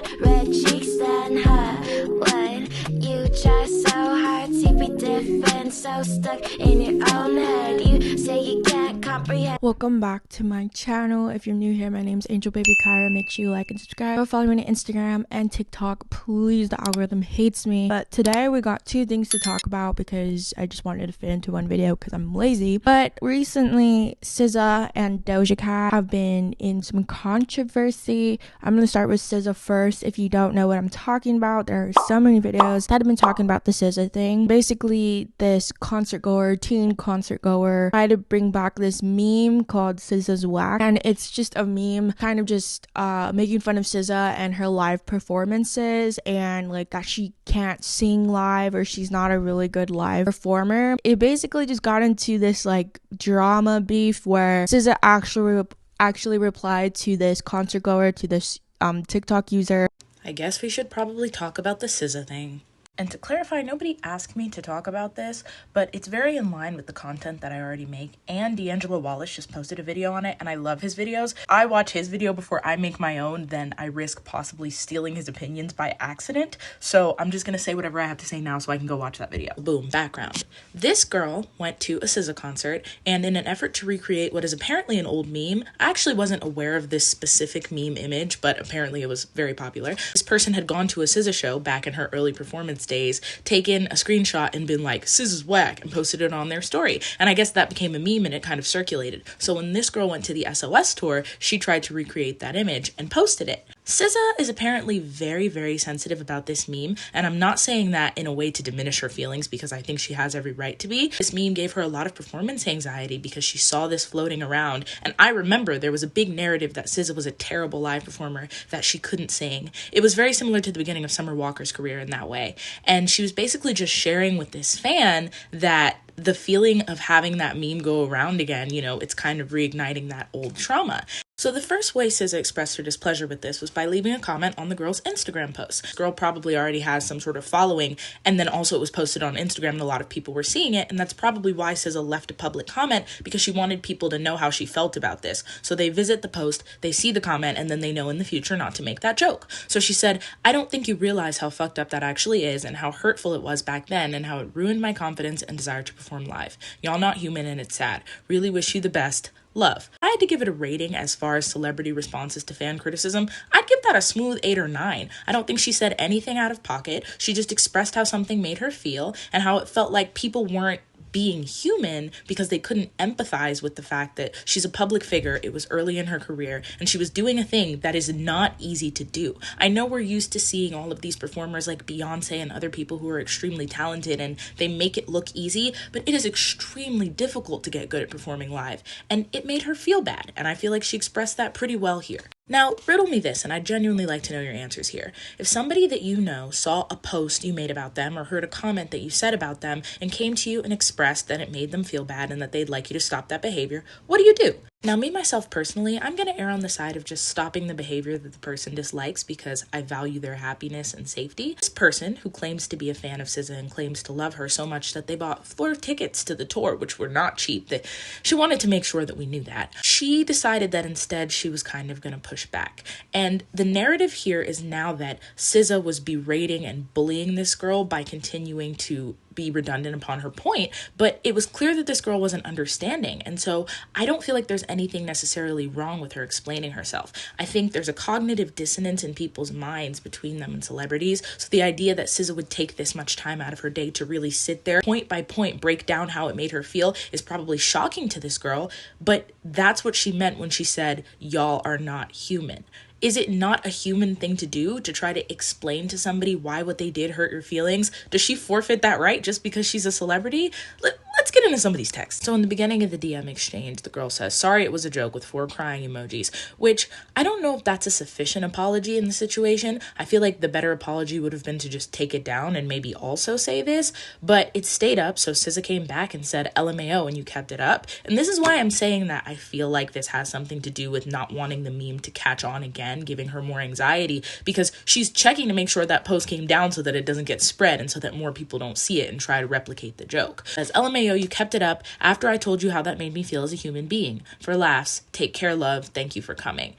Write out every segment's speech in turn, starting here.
got red cheeks than her. Would you try so hard to be different, so stuck in your own head? You say you can't comprehend. Welcome back to my channel. If you're new here, my name's Angel Baby Kyra. Make sure you like and subscribe. Follow me on Instagram and TikTok. Please, the algorithm hates me. But today we got two things to talk about because I just wanted to fit into one video because I'm lazy. But recently, SZA and Doja Cat have been in some controversy. I'm gonna start with SZA first. If you don't know what I'm talking about, there are so many videos that have been talking about the SZA thing. Basically, this teen concert goer tried to bring back this meme called SZA's Whack, and it's just a meme kind of just making fun of SZA and her live performances, and like that she can't sing live or she's not a really good live performer. It basically just got into this like drama beef where SZA actually replied to this concert goer, to this TikTok user. I guess we should probably talk about the SZA thing. And to clarify, nobody asked me to talk about this, but it's very in line with the content that I already make, and D'Angelo Wallace just posted a video on it, and I love his videos. I watch his video before I make my own, then I risk possibly stealing his opinions by accident, so I'm just gonna say whatever I have to say now so I can go watch that video. Boom, background. This girl went to a SZA concert, and in an effort to recreate what is apparently an old meme, I actually wasn't aware of this specific meme image, but apparently it was very popular. This person had gone to a SZA show back in her early performance days, taken a screenshot and been like, SZA's whack, and posted it on their story. And I guess that became a meme and it kind of circulated. So when this girl went to the SOS tour, she tried to recreate that image and posted it. SZA is apparently very, very sensitive about this meme, and I'm not saying that in a way to diminish her feelings because I think she has every right to be. This meme gave her a lot of performance anxiety because she saw this floating around, and I remember there was a big narrative that SZA was a terrible live performer, that she couldn't sing. It was very similar to the beginning of Summer Walker's career in that way, and she was basically just sharing with this fan that the feeling of having that meme go around again, you know, it's kind of reigniting that old trauma. So the first way SZA expressed her displeasure with this was by leaving a comment on the girl's Instagram post. This girl probably already has some sort of following, and then also it was posted on Instagram and a lot of people were seeing it, and that's probably why SZA left a public comment, because she wanted people to know how she felt about this. So they visit the post, they see the comment, and then they know in the future not to make that joke. So she said, I don't think you realize how fucked up that actually is and how hurtful it was back then and how it ruined my confidence and desire to perform live. Y'all not human and it's sad. Really wish you the best. Love. If I had to give it a rating as far as celebrity responses to fan criticism, I'd give that a smooth 8 or 9. I don't think she said anything out of pocket. She just expressed how something made her feel and how it felt like people weren't being human because they couldn't empathize with the fact that she's a public figure. It was early in her career and she was doing a thing that is not easy to do. I know we're used to seeing all of these performers like Beyonce and other people who are extremely talented and they make it look easy, but it is extremely difficult to get good at performing live, and it made her feel bad, and I feel like she expressed that pretty well here. Now, riddle me this, and I'd genuinely like to know your answers here. If somebody that you know saw a post you made about them or heard a comment that you said about them and came to you and expressed that it made them feel bad and that they'd like you to stop that behavior, what do you do? Now, me, myself, personally, I'm going to err on the side of just stopping the behavior that the person dislikes because I value their happiness and safety. This person, who claims to be a fan of SZA and claims to love her so much that they bought floor tickets to the tour, which were not cheap, that she wanted to make sure that we knew that. She decided that instead she was kind of going to push back. And the narrative here is now that SZA was berating and bullying this girl by continuing to be redundant upon her point, but it was clear that this girl wasn't understanding. And so I don't feel like there's anything necessarily wrong with her explaining herself. I think there's a cognitive dissonance in people's minds between them and celebrities. So the idea that SZA would take this much time out of her day to really sit there, point by point, break down how it made her feel is probably shocking to this girl, but that's what she meant when she said, y'all are not human. Is it not a human thing to do to try to explain to somebody why what they did hurt your feelings? Does she forfeit that right just because she's a celebrity? Let's get into some of these texts. So in the beginning of the DM exchange, the girl says, sorry, it was a joke with 4 crying emojis, which I don't know if that's a sufficient apology in the situation. I feel like the better apology would have been to just take it down and maybe also say this, but it stayed up. So SZA came back and said, LMAO, and you kept it up. And this is why I'm saying that I feel like this has something to do with not wanting the meme to catch on again, giving her more anxiety, because she's checking to make sure that post came down so that it doesn't get spread and so that more people don't see it and try to replicate the joke. As LMAO, you kept it up after I told you how that made me feel as a human being. For laughs, take care, love, thank you for coming.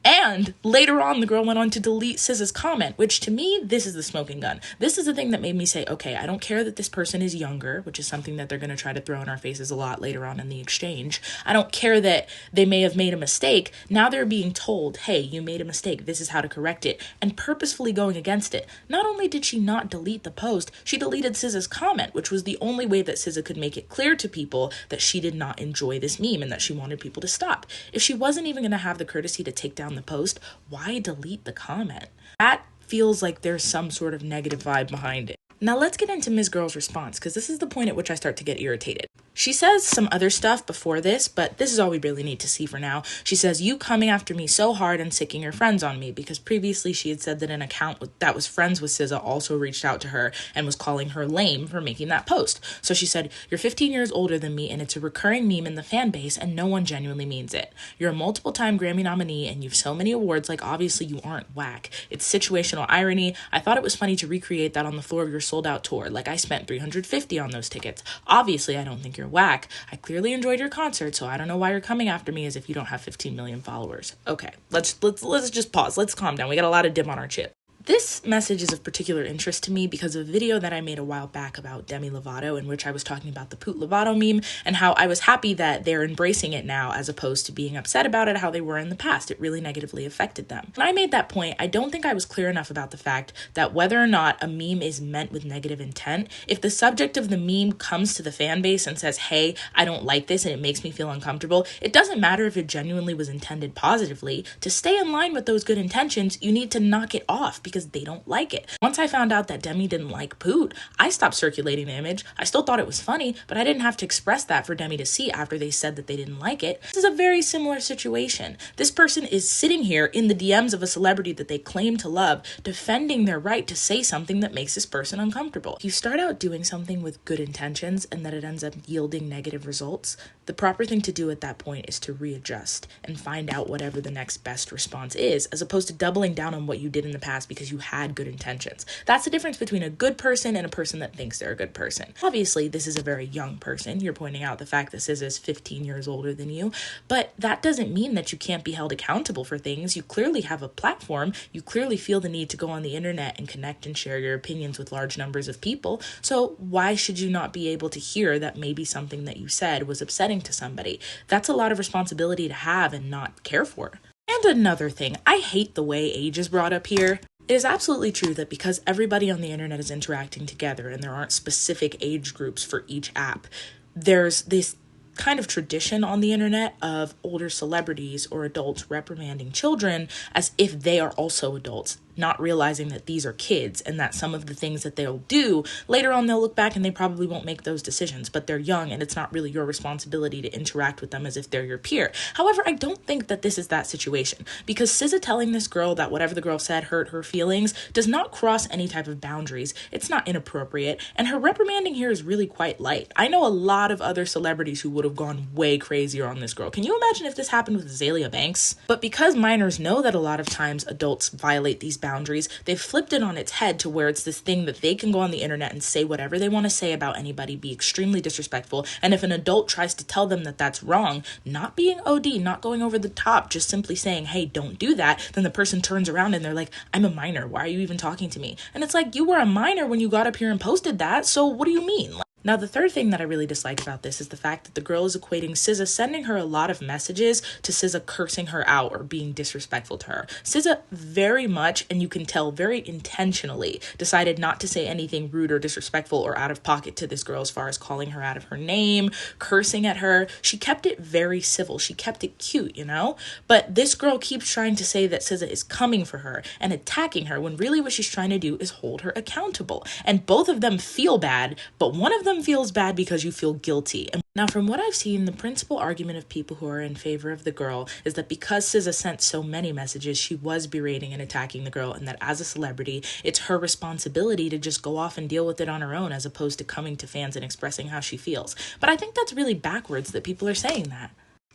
And later on, the girl went on to delete SZA's comment, which to me, this is the smoking gun. This is the thing that made me say, okay, I don't care that this person is younger, which is something that they're going to try to throw in our faces a lot later on in the exchange. I don't care that they may have made a mistake. Now they're being told, hey, you made a mistake. This is how to correct it, and purposefully going against it. Not only did she not delete the post, she deleted SZA's comment, which was the only way that SZA could make it clear to people that she did not enjoy this meme and that she wanted people to stop. If she wasn't even going to have the courtesy to take down the post, why delete the comment? That feels like there's some sort of negative vibe behind it. Now let's get into Ms. Girl's response, because this is the point at which I start to get irritated. She says some other stuff before this, but this is all we really need to see for now. She says, you coming after me so hard and sicking your friends on me, because previously she had said that an account that was friends with SZA also reached out to her and was calling her lame for making that post. So she said, you're 15 years older than me and it's a recurring meme in the fan base and no one genuinely means it. You're a multiple-time Grammy nominee and you've so many awards, like obviously you aren't whack. It's situational irony. I thought it was funny to recreate that on the floor of your sold-out tour, like I spent $350 on those tickets. Obviously I don't think you're whack. I clearly enjoyed your concert, so I don't know why you're coming after me as if you don't have 15 million followers. Okay, let's just pause. Let's calm down. We got a lot of dip on our chip. This message is of particular interest to me because of a video that I made a while back about Demi Lovato, in which I was talking about the Poot Lovato meme and how I was happy that they're embracing it now as opposed to being upset about it how they were in the past. It really negatively affected them. When I made that point, I don't think I was clear enough about the fact that whether or not a meme is meant with negative intent, if the subject of the meme comes to the fan base and says, hey, I don't like this and it makes me feel uncomfortable, it doesn't matter if it genuinely was intended positively. To stay in line with those good intentions, you need to knock it off because they don't like it. Once I found out that Demi didn't like Poot, I stopped circulating the image. I still thought it was funny, but I didn't have to express that for Demi to see after they said that they didn't like it. This is a very similar situation. This person is sitting here in the DMs of a celebrity that they claim to love, defending their right to say something that makes this person uncomfortable. If you start out doing something with good intentions and that it ends up yielding negative results, the proper thing to do at that point is to readjust and find out whatever the next best response is, as opposed to doubling down on what you did in the past because you had good intentions. That's the difference between a good person and a person that thinks they're a good person. Obviously, this is a very young person. You're pointing out the fact that SZA is 15 years older than you, but that doesn't mean that you can't be held accountable for things. You clearly have a platform. You clearly feel the need to go on the internet and connect and share your opinions with large numbers of people. So why should you not be able to hear that maybe something that you said was upsetting to somebody? That's a lot of responsibility to have and not care for. And another thing, I hate the way age is brought up here. It is absolutely true that because everybody on the internet is interacting together and there aren't specific age groups for each app, there's this kind of tradition on the internet of older celebrities or adults reprimanding children as if they are also adults, not realizing that these are kids and that some of the things that they'll do, later on they'll look back and they probably won't make those decisions, but they're young and it's not really your responsibility to interact with them as if they're your peer. However, I don't think that this is that situation, because SZA telling this girl that whatever the girl said hurt her feelings does not cross any type of boundaries. It's not inappropriate, and her reprimanding here is really quite light. I know a lot of other celebrities who would have gone way crazier on this girl. Can you imagine if this happened with Azalea Banks? But because minors know that a lot of times adults violate these boundaries, they've flipped it on its head to where it's this thing that they can go on the internet and say whatever they want to say about anybody, be extremely disrespectful, and if an adult tries to tell them that that's wrong, not being OD, not going over the top, just simply saying, hey, don't do that, then the person turns around and they're like, I'm a minor, why are you even talking to me? And it's like, you were a minor when you got up here and posted that, so what do you mean? Now, the third thing that I really dislike about this is the fact that the girl is equating SZA sending her a lot of messages to SZA cursing her out or being disrespectful to her. SZA very much, and you can tell very intentionally, decided not to say anything rude or disrespectful or out of pocket to this girl as far as calling her out of her name, cursing at her. She kept it very civil. She kept it cute, you know? But this girl keeps trying to say that SZA is coming for her and attacking her when really what she's trying to do is hold her accountable. And both of them feel bad, but one of them feels bad because you feel guilty. And now, from what I've seen, the principal argument of people who are in favor of the girl is that because SZA sent so many messages, she was berating and attacking the girl, and that as a celebrity, it's her responsibility to just go off and deal with it on her own as opposed to coming to fans and expressing how she feels. But I think that's really backwards that people are saying that.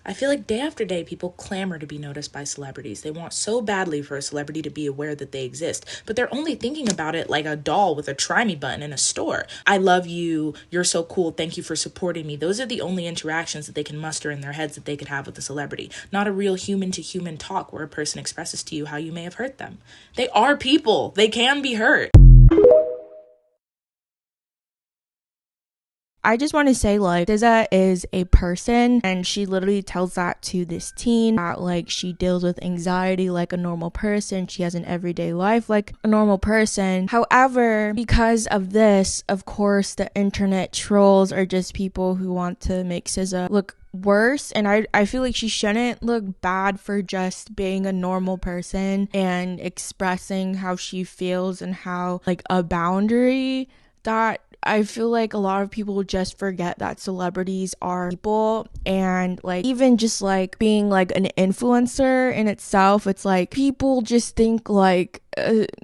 I feel like day after day, people clamor to be noticed by celebrities. They want so badly for a celebrity to be aware that they exist, but they're only thinking about it like a doll with a try me button in a store. I love you. You're so cool. Thank you for supporting me. Those are the only interactions that they can muster in their heads that they could have with a celebrity, not a real human to human talk where a person expresses to you how you may have hurt them. They are people. They can be hurt. I just want to say, like, SZA is a person, and she literally tells that to this teen that, like, she deals with anxiety like a normal person. She has an everyday life like a normal person. However, because of this, of course, the internet trolls are just people who want to make SZA look worse, and I feel like she shouldn't look bad for just being a normal person and expressing how she feels and how, like, a boundary that I feel like a lot of people just forget that celebrities are people, and like even just like being like an influencer in itself, it's like people just think like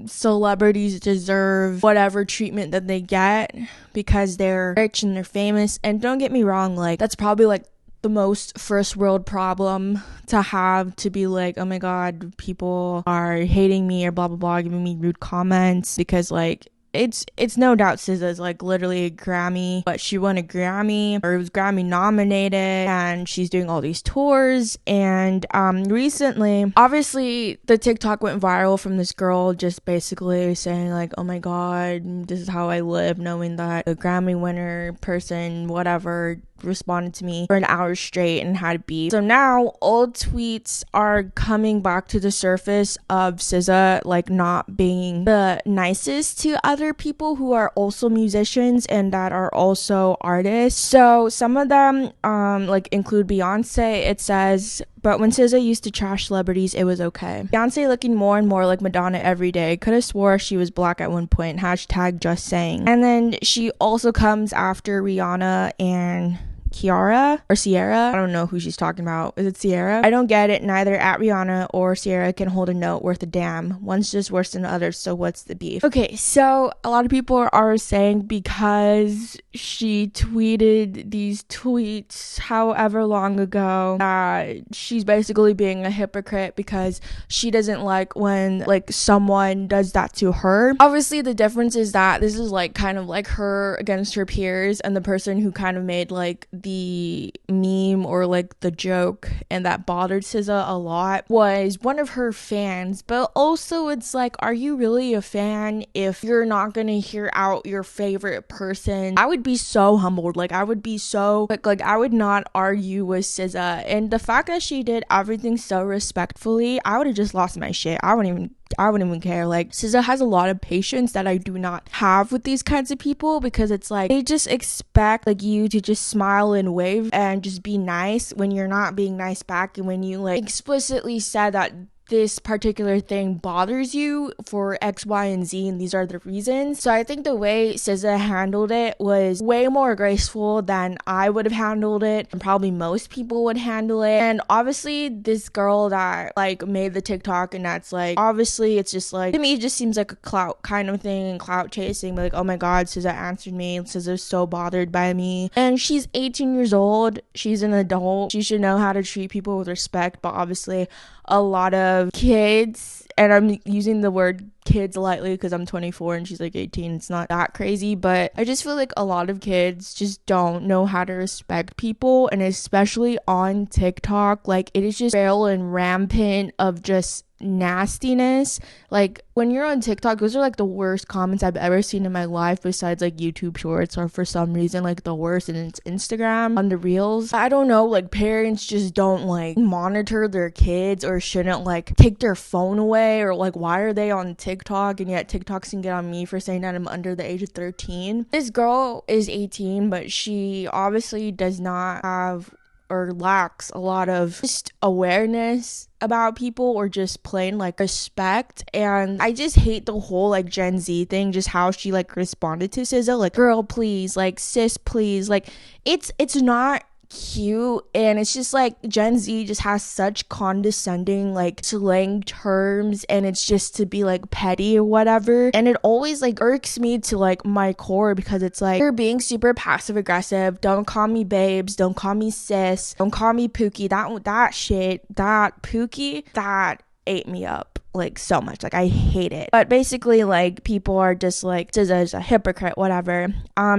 celebrities deserve whatever treatment that they get because they're rich and they're famous. And don't get me wrong, like that's probably like the most first world problem to have, to be like, oh my god, people are hating me or blah blah blah, giving me rude comments, because like it's no doubt SZA's like literally a Grammy, but she won a Grammy, or it was Grammy nominated, and she's doing all these tours. And recently, obviously the TikTok went viral from this girl just basically saying like, oh my god, this is how I live, knowing that a Grammy winner person, whatever, responded to me for an hour straight and had beef. So now old tweets are coming back to the surface of SZA like not being the nicest to other people who are also musicians and that are also artists. So some of them like include Beyonce. It says, but when SZA used to trash celebrities, it was okay. Beyonce looking more and more like Madonna every day. Could have swore she was black at one point. Hashtag just saying. And then she also comes after Rihanna and Kiara or Sierra. I don't know who she's talking about. Is it Sierra? I don't get it. Neither at Rihanna or Sierra can hold a note worth a damn. One's just worse than the other, so what's the beef? Okay, so a lot of people are saying because she tweeted these tweets however long ago that she's basically being a hypocrite because she doesn't like when like someone does that to her. Obviously the difference is that this is like kind of like her against her peers, and the person who kind of made like the meme or like the joke and that bothered SZA a lot was one of her fans. But also it's like, are you really a fan if you're not gonna hear out your favorite person? I would be so humbled. Like I would be so like I would not argue with SZA, and the fact that she did everything so respectfully, I would have just lost my shit. I wouldn't even care. Like SZA has a lot of patience that I do not have with these kinds of people, because it's like they just expect like you to just smile and wave and just be nice when you're not being nice back, and when you like explicitly said that this particular thing bothers you for X, Y, and Z, and these are the reasons. So I think the way SZA handled it was way more graceful than I would have handled it, and probably most people would handle it. And obviously this girl that like made the TikTok, and that's like, obviously it's just like, to me it just seems like a clout kind of thing and clout chasing, but like, oh my god, SZA answered me, SZA's so bothered by me. And she's 18 years old, she's an adult, she should know how to treat people with respect. But obviously a lot of kids, and I'm using the word kids lightly because I'm 24 and she's like 18, it's not that crazy, but I just feel like a lot of kids just don't know how to respect people, and especially on TikTok, like it is just feral and rampant of just nastiness. Like when you're on TikTok, those are like the worst comments I've ever seen in my life, besides like YouTube shorts are for some reason like the worst, and it's Instagram on the reels. I don't know, like parents just don't like monitor their kids, or shouldn't like take their phone away, or like why are they on TikTok, and yet TikTok can get on me for saying that I'm under the age of 13. This girl is 18, but she obviously does not have or lacks a lot of just awareness about people, or just plain like respect. And I just hate the whole like Gen Z thing, just how she like responded to SZA, like girl please, like sis please. Like it's not cute, and it's just like Gen Z just has such condescending like slang terms, and it's just to be like petty or whatever, and it always like irks me to like my core, because it's like you're being super passive aggressive. Don't call me babes, don't call me sis, don't call me Pookie. That shit, that Pookie, that ate me up like so much. Like I hate it. But basically like people are just like, SZA is a hypocrite, whatever.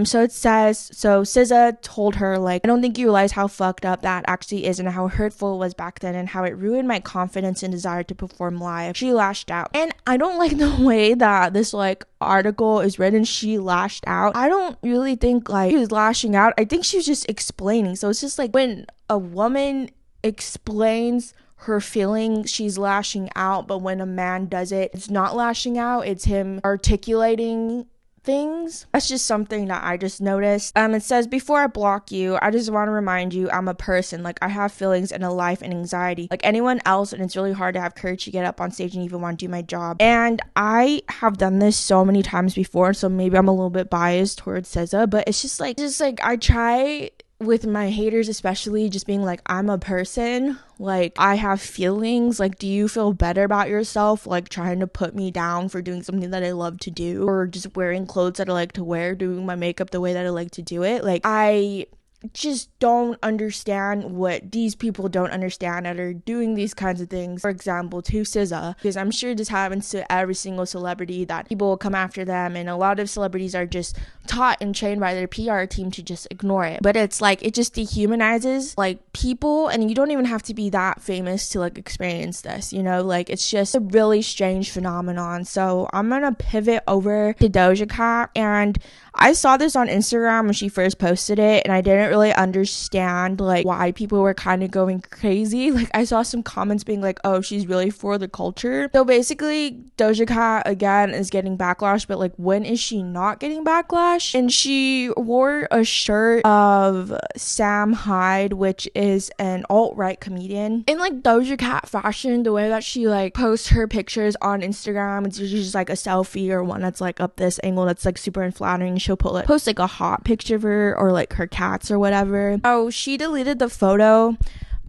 So it says, so SZA told her like, I don't think you realize how fucked up that actually is and how hurtful it was back then and how it ruined my confidence and desire to perform live. She lashed out. And I don't like the way that this like article is written. She lashed out. I don't really think like she was lashing out. I think she was just explaining. So it's just like when a woman explains her feelings, she's lashing out, but when a man does it, it's not lashing out, it's him articulating things. That's just something that I just noticed. It says, before I block you, I just want to remind you I'm a person. Like I have feelings and a life and anxiety like anyone else, and it's really hard to have courage to get up on stage and even want to do my job. And I have done this so many times before, so maybe I'm a little bit biased towards SZA, but it's just like I try with my haters, especially, just being like, I'm a person, like I have feelings, like do you feel better about yourself like trying to put me down for doing something that I love to do, or just wearing clothes that I like to wear, doing my makeup the way that I like to do it? Like I just don't understand what these people don't understand that are doing these kinds of things. For example, to SZA, because I'm sure this happens to every single celebrity, that people will come after them, and a lot of celebrities are just taught and trained by their PR team to just ignore it. But it's like it just dehumanizes like people, and you don't even have to be that famous to like experience this, you know? Like it's just a really strange phenomenon. So I'm gonna pivot over to Doja Cat, and I saw this on Instagram when she first posted it, and I didn't really understand like why people were kind of going crazy. Like I saw some comments being like, oh, she's really for the culture. So basically Doja Cat again is getting backlash, but like when is she not getting backlash? And she wore a shirt of Sam Hyde, which is an alt-right comedian. In like Doja Cat fashion, the way that she like posts her pictures on Instagram, it's usually just like a selfie or one that's like up this angle that's like super unflattering. She'll post like a hot picture of her or like her cats or whatever. Oh, she deleted the photo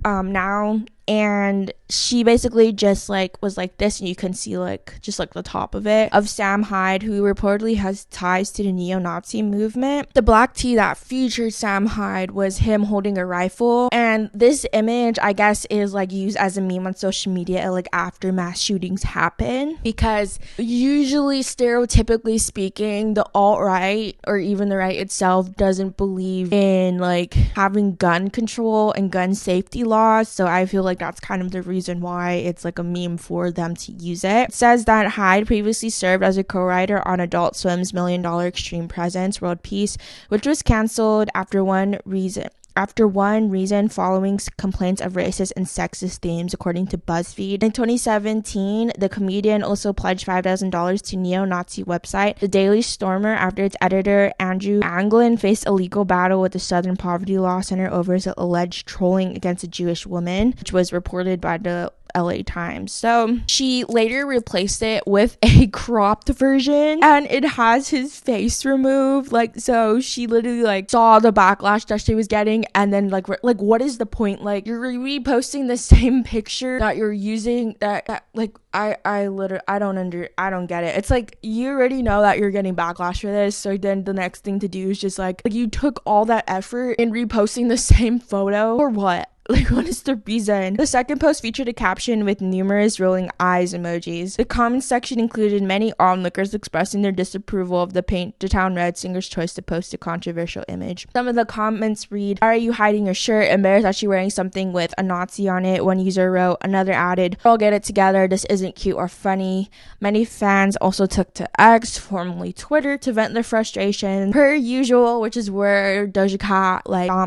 now, and she basically just like was like this, and you can see like just like the top of it, of Sam Hyde, who reportedly has ties to the neo-Nazi movement. The black tee that featured Sam Hyde was him holding a rifle, and this image I guess is like used as a meme on social media like after mass shootings happen, because usually, stereotypically speaking, the alt-right or even the right itself doesn't believe in like having gun control and gun safety laws. So I feel like that's kind of the reason why it's like a meme for them to use it. It says that Hyde previously served as a co-writer on Adult Swim's $1 Million Extreme Presence World Peace, which was canceled after one reason following complaints of racist and sexist themes, according to BuzzFeed. In 2017, the comedian also pledged $5,000 to neo-Nazi website The Daily Stormer after its editor, Andrew Anglin, faced a legal battle with the Southern Poverty Law Center over his alleged trolling against a Jewish woman, which was reported by the LA Times. So she later replaced it with a cropped version, and it has his face removed. Like, so she literally like saw the backlash that she was getting, and then like what is the point? Like, you're reposting the same picture that you're using that like I literally I don't get it. It's like you already know that you're getting backlash for this, so then the next thing to do is just like you took all that effort in reposting the same photo for what? Like, what is the reason? The second post featured a caption with numerous rolling eyes emojis. The comment section included many onlookers expressing their disapproval of the Paint the Town Red singer's choice to post a controversial image. Some of the comments read, "Why are you hiding your shirt? Embarrassed that you're wearing something with a Nazi on it." One user wrote. Another added, "Girl, get it together. This isn't cute or funny." Many fans also took to X, formerly Twitter, to vent their frustration. Per usual, which is where Doja Cat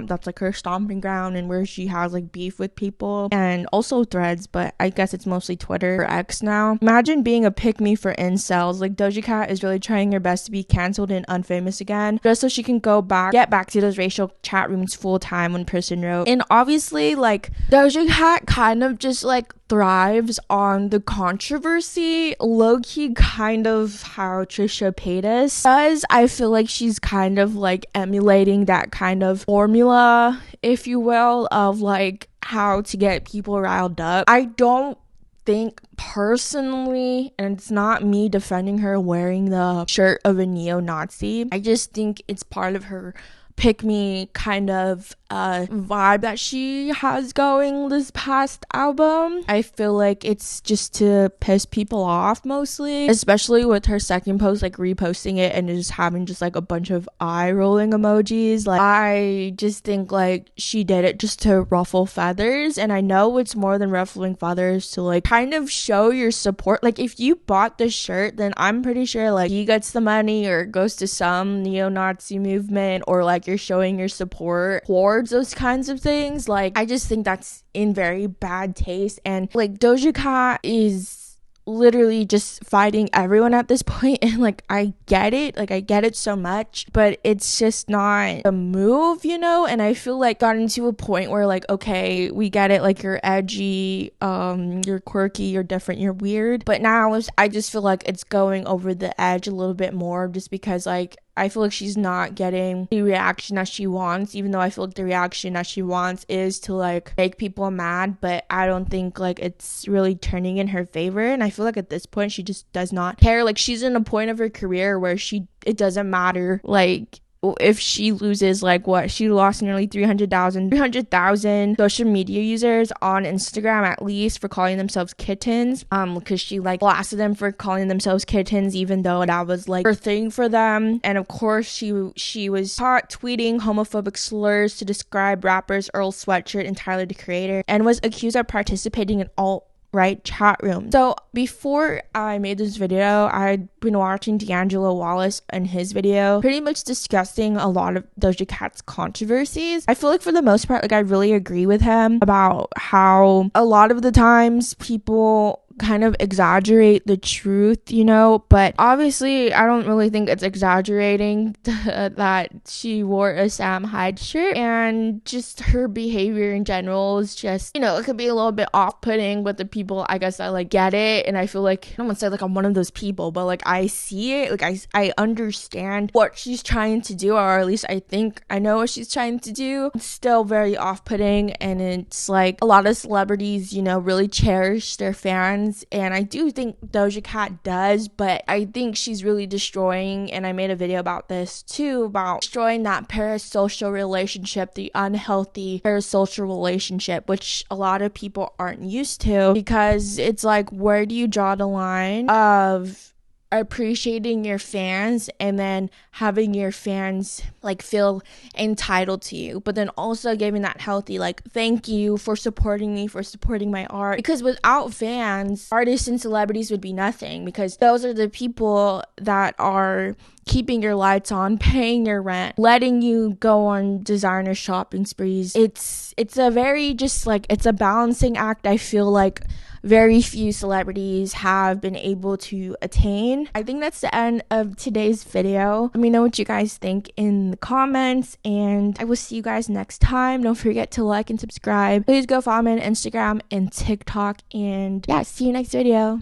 that's like her stomping ground, and where she has like beef with people, and also Threads, but I guess it's mostly Twitter or X now. Imagine being a pick-me for incels. Like, Doja Cat is really trying her best to be cancelled and unfamous again, just so she can get back to those racial chat rooms full time, one person wrote. And obviously, like, Doja Cat kind of just like thrives on the controversy, low-key kind of how Trisha Paytas does. I feel like she's kind of like emulating that kind of formula, if you will, of like how to get people riled up. I don't think personally, and it's not me defending her wearing the shirt of a neo-Nazi, I just think it's part of her pick me kind of vibe that she has going this past album. I feel like it's just to piss people off mostly, especially with her second post like reposting it and just having just like a bunch of eye rolling emojis. Like, I just think like she did it just to ruffle feathers, and I know it's more than ruffling feathers to like kind of show your support. Like, if you bought the shirt, then I'm pretty sure like he gets the money or goes to some neo-Nazi movement, or like you're showing your support towards those kinds of things. Like, I just think that's in very bad taste. And like, Doja Cat is literally just fighting everyone at this point, and like, I get it so much, but it's just not a move, you know. And I feel like gotten to a point where like, okay, we get it, like, you're edgy, you're quirky, you're different, you're weird, but now I just feel like it's going over the edge a little bit more, just because like I feel like she's not getting the reaction that she wants, even though I feel like the reaction that she wants is to like make people mad, but I don't think like it's really turning in her favor. And I feel like at this point she just does not care. Like, she's in a point of her career where it doesn't matter like if she loses, like, what, she lost nearly 300,000 social media users on Instagram, at least, for calling themselves kittens, because she like blasted them for calling themselves kittens, even though that was like her thing for them. And of course she was caught tweeting homophobic slurs to describe rappers Earl Sweatshirt and Tyler the Creator, and was accused of participating in alt-right chat room. So before I made this video, I'd been watching D'Angelo Wallace and his video, pretty much discussing a lot of Doja Cat's controversies. I feel like for the most part, like, I really agree with him about how a lot of the times people kind of exaggerate the truth, you know, but obviously I don't really think it's exaggerating that she wore a Sam Hyde shirt, and just her behavior in general is just, you know, it could be a little bit off-putting with the people, I guess, that like get it. And I feel like, I don't want to say like I'm one of those people, but like I see it, like I understand what she's trying to do, or at least I think I know what she's trying to do. It's still very off-putting, and it's like a lot of celebrities, you know, really cherish their fans, and I do think Doja Cat does, but I think she's really destroying, and I made a video about this too, about destroying that parasocial relationship, the unhealthy parasocial relationship, which a lot of people aren't used to, because it's like, where do you draw the line of appreciating your fans and then having your fans like feel entitled to you, but then also giving that healthy like thank you for supporting me, for supporting my art? Because without fans, artists and celebrities would be nothing, because those are the people that are keeping your lights on, paying your rent, letting you go on designer shopping sprees. It's a very just like, it's a balancing act I feel like very few celebrities have been able to attain. I think that's the end of today's video. Let me know what you guys think in the comments, and I will see you guys next time. Don't forget to like and subscribe. Please go follow me on Instagram and TikTok, and yeah, see you next video.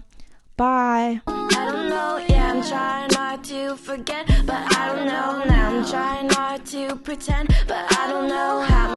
Bye. I don't know, yeah, I'm trying not to forget, but I don't know, now I'm trying not to pretend, but I don't know how